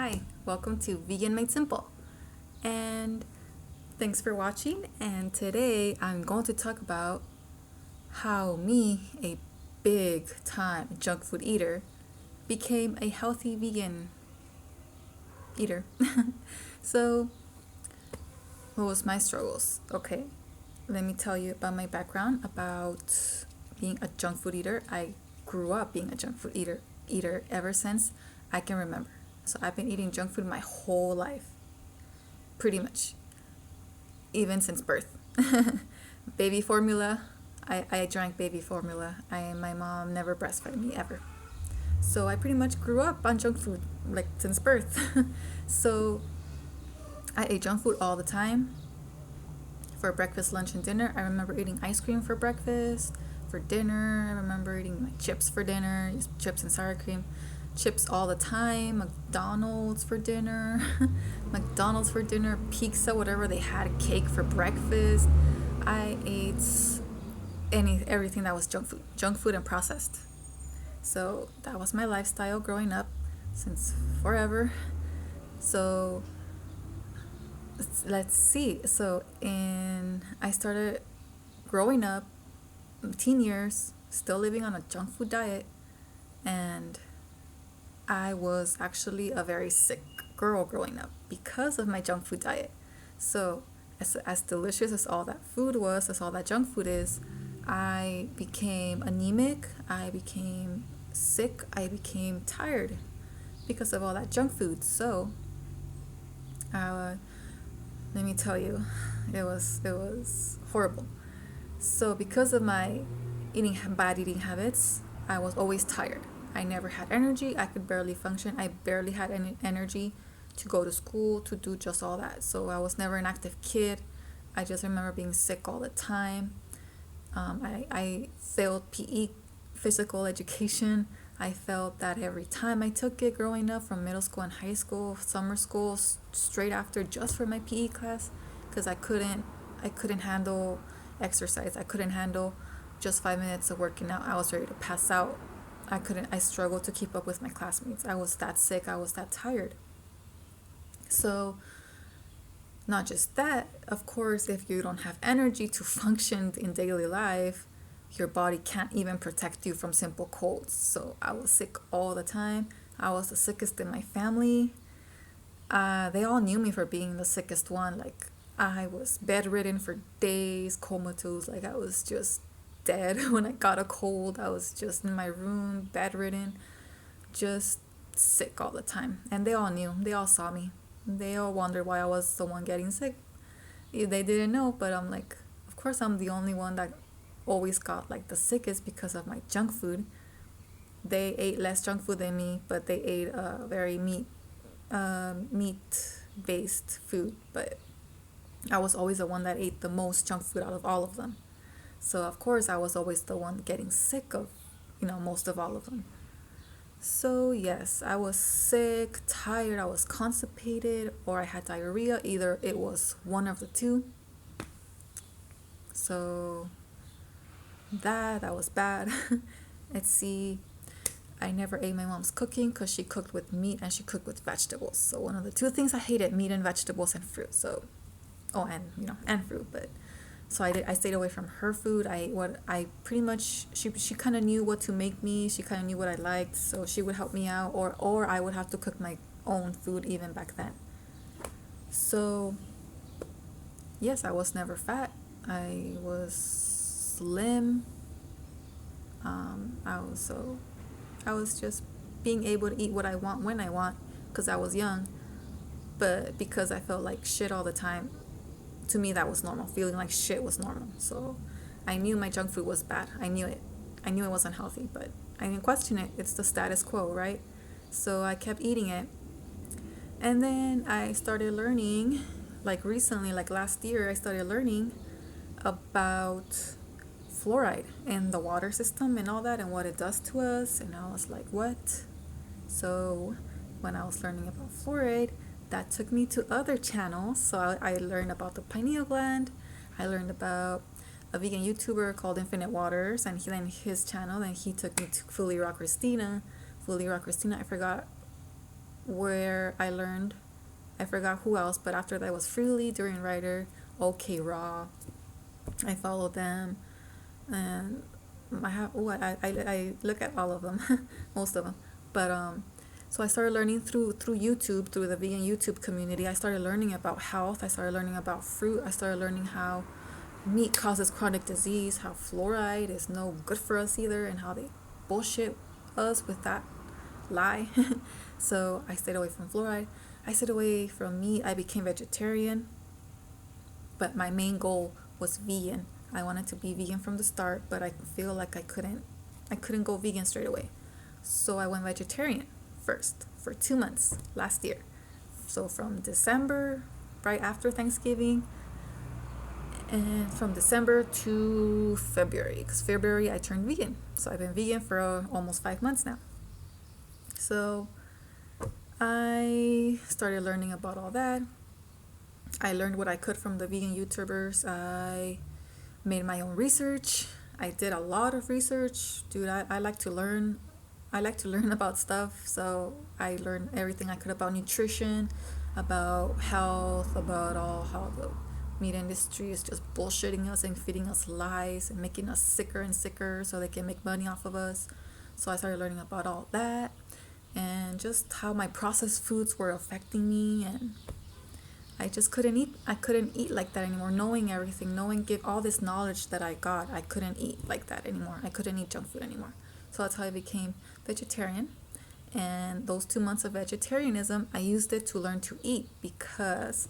Hi, welcome to Vegan Made Simple. And thanks for watching. And today I'm going to talk about how me, a big time junk food eater, became a healthy vegan eater. So, what was my struggles? Okay, let me tell you about my background about being a junk food eater. I grew up being a junk food eater ever since I can remember. So I've been eating junk food my whole life, pretty much, even since birth. Baby formula, I drank baby formula. My mom never breastfed me ever. So I pretty much grew up on junk food like since birth. So I ate junk food all the time for breakfast, lunch, and dinner. I remember eating ice cream for breakfast. For dinner, I remember eating like chips for dinner, chips and sour cream. Chips all the time, McDonald's for dinner, pizza, whatever they had, cake for breakfast. I ate everything that was junk food and processed. So that was my lifestyle growing up since forever. So let's see. I started growing up, teen years, still living on a junk food diet, and I was actually a very sick girl growing up because of my junk food diet. So, as delicious as all that food was, as all that junk food is, I became anemic, I became sick, I became tired because of all that junk food. So, uh, let me tell you, it was horrible. So, because of my bad eating habits, I was always tired. I never had energy. I could barely function. I barely had any energy to go to school, to do just all that. So I was never an active kid. I just remember being sick all the time. I failed PE, physical education. I felt that every time I took it growing up from middle school and high school, summer school, straight after just for my PE class, because I couldn't handle exercise. I couldn't handle just 5 minutes of working out. I was ready to pass out. I struggled to keep up with my classmates. I was that sick. I was that tired. So, not just that, of course, if you don't have energy to function in daily life, your body can't even protect you from simple colds. So, I was sick all the time. I was the sickest in my family. They all knew me for being the sickest one. Like, I was bedridden for days, comatose. Like, I was just dead when I got a cold. I was just in my room, bedridden, just sick all the time. And they all knew. They all saw me. They all wondered why I was the one getting sick. They didn't know, but I'm like, of course, I'm the only one that always got like the sickest because of my junk food. They ate less junk food than me, but they ate very meat based food. But I was always the one that ate the most junk food out of all of them. So of course I was always the one getting sick of, most of all of them. So yes, I was sick, tired, I was constipated, or I had diarrhea. Either it was one of the two. So that was bad. Let's see. I never ate my mom's cooking because she cooked with meat and she cooked with vegetables. So one of the two things I hated, meat and vegetables and fruit. So, and fruit, but so I stayed away from her food. I pretty much she kind of knew what to make me. She kind of knew what I liked, so she would help me out, or I would have to cook my own food even back then. So yes, I was never fat. I was slim. I was just being able to eat what I want when I want because I was young, but because I felt like shit all the time, to me that was normal. Feeling like shit was normal. So I knew my junk food was bad. I knew it. I knew it wasn't healthy, but I didn't question it. It's the status quo, right? So I kept eating it. And then I started learning, like recently, like last year, I started learning about fluoride in the water system and all that and what it does to us. And I was like, what? So when I was learning about fluoride, that took me to other channels. So I learned about the pineal gland. I learned about a vegan YouTuber called Infinite Waters, and his channel, and he took me to Fully Raw Christina. Fully Raw Christina, I forgot where I learned, I forgot who else, but after that was Freely, During Writer, OK Raw. I followed them, and I have I look at all of them, most of them, but so I started learning through YouTube, through the vegan YouTube community. I started learning about health. I started learning about fruit. I started learning how meat causes chronic disease, how fluoride is no good for us either, and how they bullshit us with that lie. So I stayed away from fluoride. I stayed away from meat. I became vegetarian, but my main goal was vegan. I wanted to be vegan from the start, but I feel like I couldn't go vegan straight away. So I went vegetarian first for 2 months last year. So from December, right after Thanksgiving, and from December to February, because February I turned vegan. So I've been vegan for almost 5 months now. So I started learning about all that. I learned what I could from the vegan YouTubers. I made my own research. I did a lot of research. Dude, I like to learn. I like to learn about stuff. So I learned everything I could about nutrition, about health, about all how the meat industry is just bullshitting us and feeding us lies and making us sicker and sicker so they can make money off of us. So I started learning about all that and just how my processed foods were affecting me, and I just couldn't eat. I couldn't eat like that anymore. Knowing everything, give all this knowledge that I got, I couldn't eat like that anymore. I couldn't eat junk food anymore. So that's how I became vegetarian. And those 2 months of vegetarianism, I used it to learn to eat because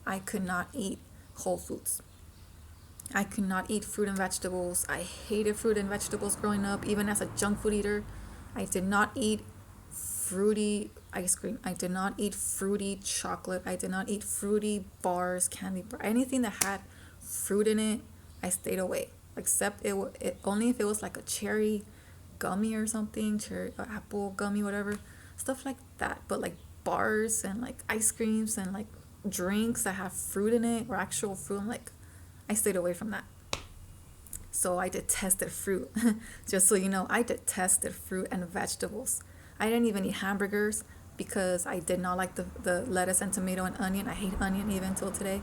I could not eat whole foods. I could not eat fruit and vegetables. I hated fruit and vegetables growing up, even as a junk food eater. I did not eat fruity ice cream. I did not eat fruity chocolate. I did not eat fruity bars, candy bar, anything that had fruit in it. I stayed away, except it only if it was like a cherry gummy or something, cherry apple gummy, whatever, stuff like that. But like bars and like ice creams and like drinks that have fruit in it or actual fruit, I stayed away from that. So I detested fruit. Just so you know, I detested fruit and vegetables. I didn't even eat hamburgers because I did not like the lettuce and tomato and onion. I hate onion even till today.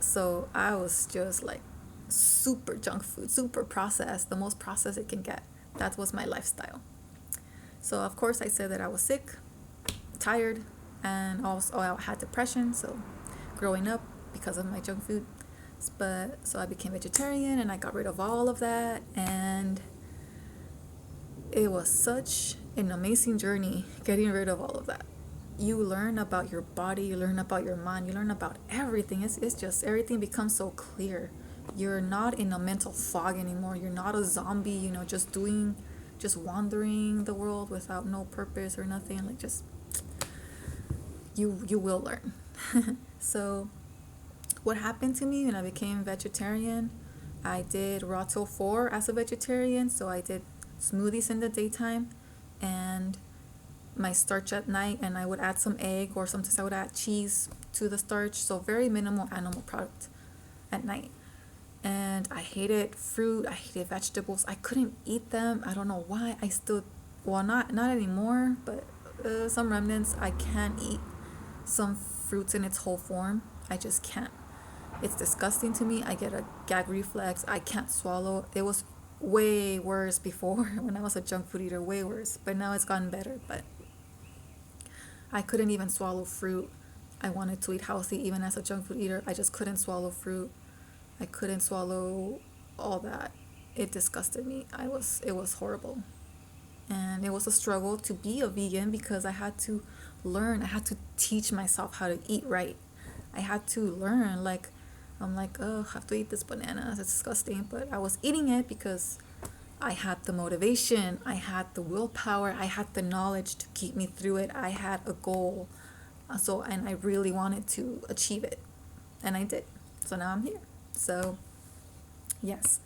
So I was just like super junk food, super processed, the most processed it can get. That was my lifestyle. So of course I said that I was sick, tired, and also I had depression. So growing up because of my junk food. But so I became vegetarian and I got rid of all of that, and it was such an amazing journey getting rid of all of that. You learn about your body, you learn about your mind, you learn about everything. It's just everything becomes so clear. You're not in a mental fog anymore. You're not a zombie, just wandering the world without no purpose or nothing. Like just you will learn. So what happened to me when I became vegetarian, I did raw till 4 as a vegetarian. So I did smoothies in the daytime and my starch at night, and I would add some egg or sometimes I would add cheese to the starch. So very minimal animal product at night. And I hated fruit, I hated vegetables. I couldn't eat them. I don't know why. I still, well, not anymore, but some remnants. I can't eat some fruits in its whole form. I just can't. It's disgusting to me. I get a gag reflex. I can't swallow. It was way worse before when I was a junk food eater, way worse. But now it's gotten better. But I couldn't even swallow fruit. I wanted to eat healthy even as a junk food eater. I just couldn't swallow fruit. I couldn't swallow all that. It disgusted me. It was horrible. And it was a struggle to be a vegan because I had to learn. I had to teach myself how to eat right. I had to learn, I'm like, oh, I have to eat this banana. It's disgusting. But I was eating it because I had the motivation. I had the willpower. I had the knowledge to keep me through it. I had a goal. And I really wanted to achieve it. And I did. So now I'm here. So, yes.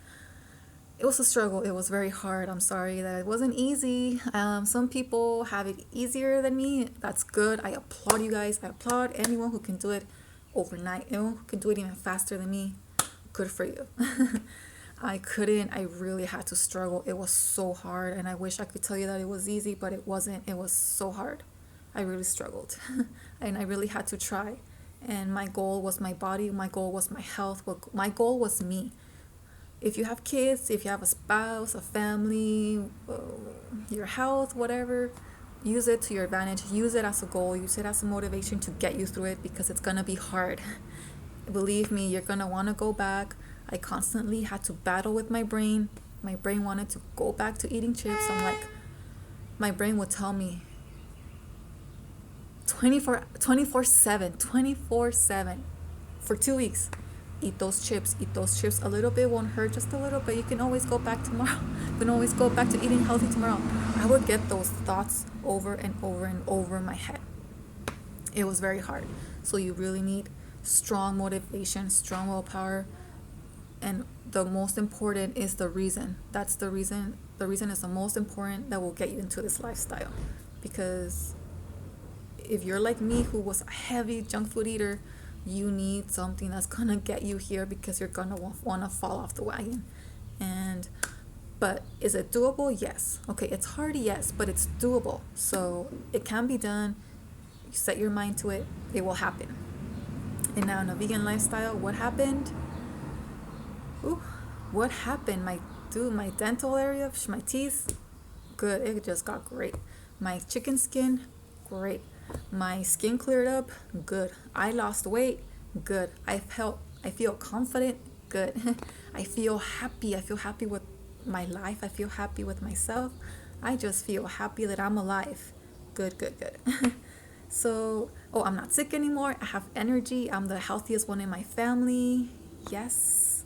It was a struggle. It was very hard. I'm sorry that it wasn't easy. Some people have it easier than me. That's good. I applaud you guys. I applaud anyone who can do it overnight. Anyone who can do it even faster than me. Good for you. I couldn't. I really had to struggle. It was so hard. And I wish I could tell you that it was easy, but it wasn't. It was so hard. I really struggled. And I really had to try. And my goal was my body, my goal was my health, my goal was me. If you have kids, if you have a spouse, a family, your health, whatever, use it to your advantage. Use it as a goal, use it as a motivation to get you through it, because it's gonna be hard. Believe me, you're gonna want to go back. I constantly had to battle with my brain. My brain wanted to go back to eating chips. I'm like, my brain would tell me 24/7 for 2 weeks, eat those chips, a little bit won't hurt, just a little bit, you can always go back tomorrow. You can always go back to eating healthy tomorrow. I would get those thoughts over and over and over in my head. It was very hard. So you really need strong motivation, strong willpower, and the most important is the reason. That's the reason. The reason is the most important that will get you into this lifestyle. Because if you're like me, who was a heavy junk food eater, you need something that's gonna get you here, because you're gonna want to fall off the wagon. But is it doable? Yes. Okay, it's hard, yes, but it's doable. So it can be done. You set your mind to it, it will happen. And now in a vegan lifestyle, what happened? What happened? My dental area, my teeth, good. It just got great. My chicken skin, great. My skin cleared up, good. I lost weight, good. I feel confident, good. I feel happy. I feel happy with my life. I feel happy with myself. I just feel happy that I'm alive. Good. So, I'm not sick anymore. I have energy. I'm the healthiest one in my family. Yes.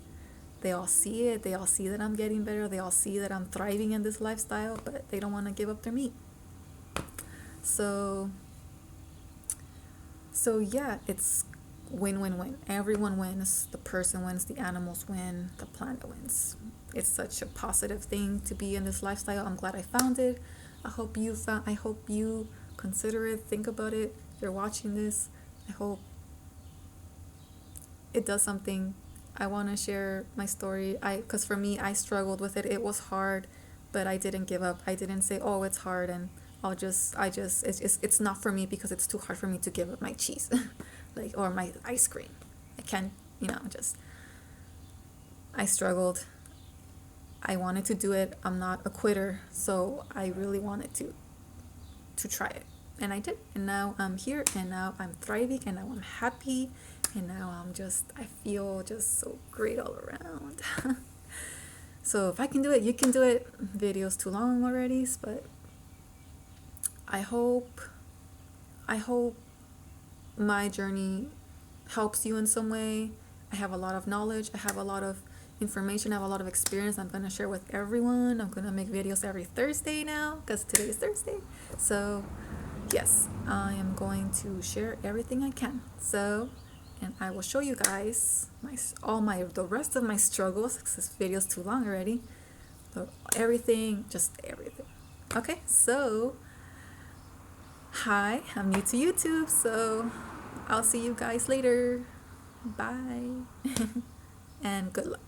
They all see it. They all see that I'm getting better. They all see that I'm thriving in this lifestyle, but they don't want to give up their meat. So yeah, it's win-win-win. Everyone wins. The person wins. The animals win. The planet wins. It's such a positive thing to be in this lifestyle. I'm glad I found it. I hope you consider it. Think about it. You're watching this. I hope it does something. I want to share my story. Because for me, I struggled with it. It was hard, but I didn't give up. I didn't say, "Oh, it's hard," and it's not for me, because it's too hard for me to give up my cheese, or my ice cream. I can't, I struggled. I wanted to do it. I'm not a quitter, so I really wanted to try it, and I did. And now I'm here, and now I'm thriving, and now I'm happy, and now I feel just so great all around. So if I can do it, you can do it. Video's too long already, but I hope my journey helps you in some way. I have a lot of knowledge. I have a lot of information. I have a lot of experience I'm going to share with everyone. I'm going to make videos every Thursday now, because today is Thursday. So yes, I am going to share everything I can. And I will show you guys the rest of my struggles, because this video's too long already. But everything. Okay, so hi, I'm new to YouTube, so I'll see you guys later. Bye. And good luck.